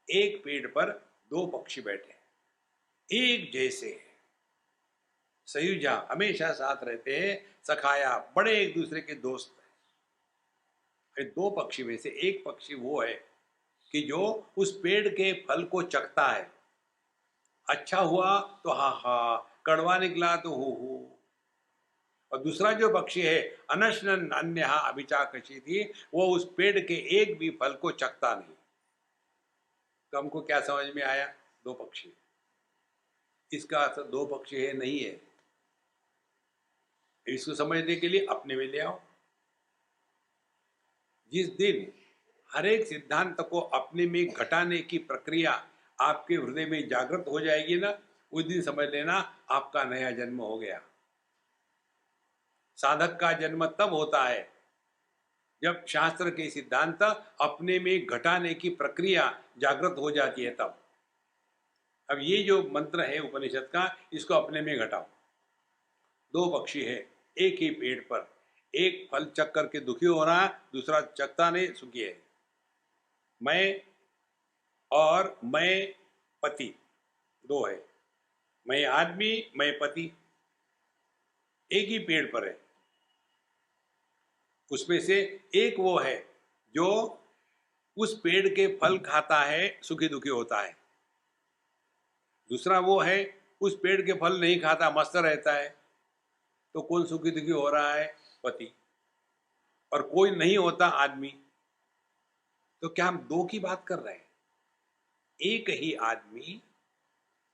एक पेड़ पर दो पक्षी बैठे हैं, एक जैसे सयुजा, हमेशा साथ रहते हैं, सखाया, बड़े एक दूसरे के दोस्त हैं। दो पक्षी में से एक पक्षी वो है कि जो उस पेड़ के फल को चखता है, अच्छा हुआ तो हा हा, कड़वा निकला तो हु, और दूसरा जो पक्षी है अनशनन अन्यहा अभिचाकशी थी, वो उस पेड़ के एक भी फल को चखता नहीं। तो हमको क्या समझ में आया? दो पक्षी, इसका अर्थ दो पक्षी है नहीं है। इसको समझने के लिए अपने में ले आओ। जिस दिन हर एक सिद्धांत को अपने में घटाने की प्रक्रिया आपके हृदय में जागृत हो जाएगी ना, उस दिन समझ लेना आपका नया जन्म हो गया। साधक का जन्म तब होता है जब शास्त्र के सिद्धांत अपने में घटाने की प्रक्रिया जागृत हो जाती है तब। अब ये जो मंत्र है उपनिषद का, इसको अपने में घटाओ। दो पक्षी है एक ही पेड़ पर, एक फल चख करके दुखी हो रहा है, दूसरा चखता नहीं, सुखी है। मैं और मैं पति दो है, मैं आदमी, मैं पति, एक ही पेड़ पर है। उसमें से एक वो है जो उस पेड़ के फल खाता है, सुखी दुखी होता है। दूसरा वो है उस पेड़ के फल नहीं खाता, मस्त रहता है। तो कौन सुखी दुखी हो रहा है? पति। और कोई नहीं होता, आदमी। तो क्या हम दो की बात कर रहे हैं? एक ही आदमी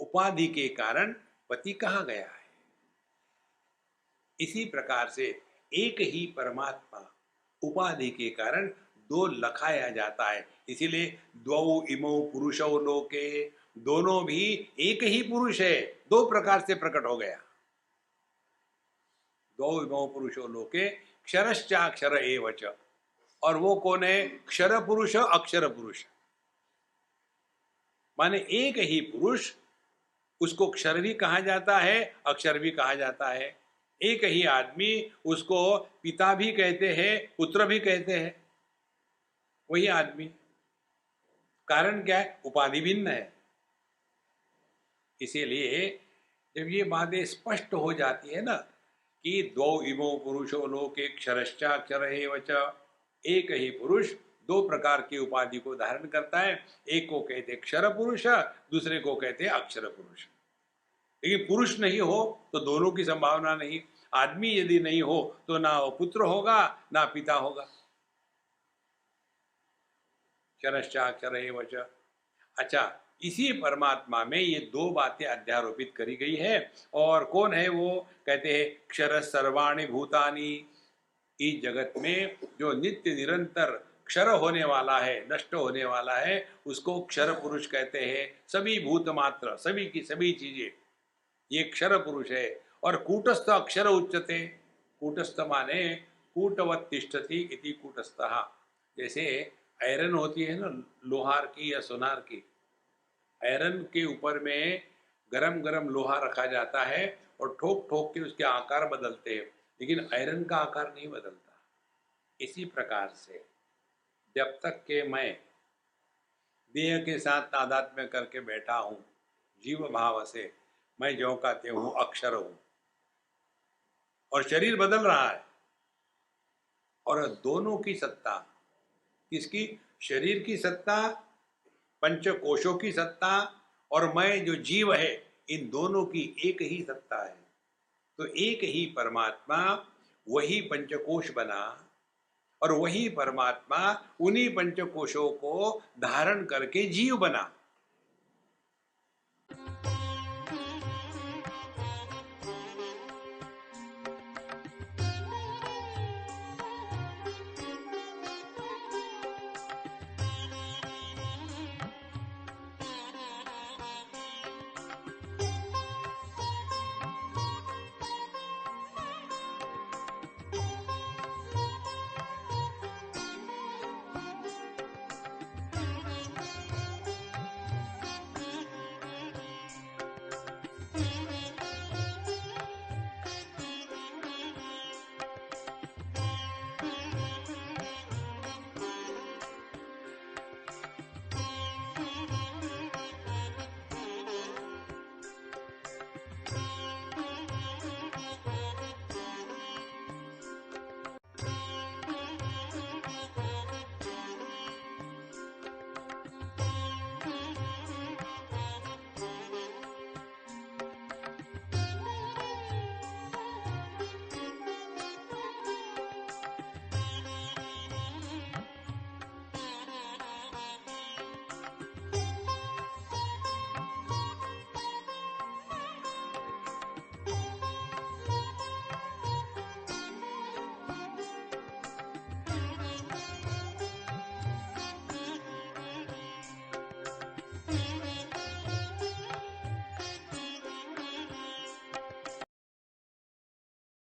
उपाधि के कारण पति कहा गया है। इसी प्रकार से एक ही परमात्मा उपाधि के कारण दो लखाया जाता है। इसीलिए द्वौ इमौ पुरुषौ लोके, दोनों भी एक ही पुरुष है, दो प्रकार से प्रकट हो गया। द्वौ इमौ पुरुषो लोके क्षरश्चाक्षर एव च, और वो कौन है? क्षर पुरुष, अक्षर पुरुष। माने एक ही पुरुष, उसको क्षर भी कहा जाता है, अक्षर भी कहा जाता है। एक ही आदमी, उसको पिता भी कहते हैं, पुत्र भी कहते हैं, वही आदमी। कारण क्या है? उपाधि भिन्न है। इसीलिए जब ये बातें स्पष्ट हो जाती है ना कि द्वौ इमो पुरुषो लोके क्षरश्चाक्षर एव च, एक ही पुरुष दो प्रकार की उपाधि को धारण करता है। एक को कहते क्षर पुरुष, दूसरे को कहते अक्षर पुरुष। लेकिन पुरुष नहीं हो तो दोनों की संभावना नहीं। आदमी यदि नहीं हो तो ना वो पुत्र होगा, ना पिता होगा। क्षरश्चाक्षर एव च। अच्छा, इसी परमात्मा में ये दो बातें अध्यारोपित करी गई है। और कौन है वो? कहते हैं क्षर सर्वाणि भूतानि। इस जगत में जो नित्य निरंतर क्षर होने वाला है, नष्ट होने वाला है, उसको क्षर पुरुष कहते हैं। सभी भूत मात्र, सभी की सभी चीजें, ये क्षर पुरुष है। और कूटस्थ अक्षर उच्चते। कूटस्थ माने कूटवत तिष्ठति इति कूटस्थः। जैसे आयरन होती है ना, लोहार की या सोनार की, आयरन के ऊपर में गरम गरम लोहा रखा जाता है और ठोक ठोक के उसके आकार बदलते हैं, लेकिन आयरन का आकार नहीं बदलता। इसी प्रकार से जब तक के मैं देह के साथ तादात्म्य करके बैठा हूँ, जीव भाव से, मैं ज्यों का त्यों हूँ, अक्षर हूँ। और शरीर बदल रहा है, और दोनों की सत्ता, किसकी? शरीर की सत्ता, पंचकोशों की सत्ता, और मैं जो जीव है, इन दोनों की एक ही सत्ता है। तो एक ही परमात्मा वही पंचकोश बना, और वही परमात्मा उन्हीं पंचकोशों को धारण करके जीव बना।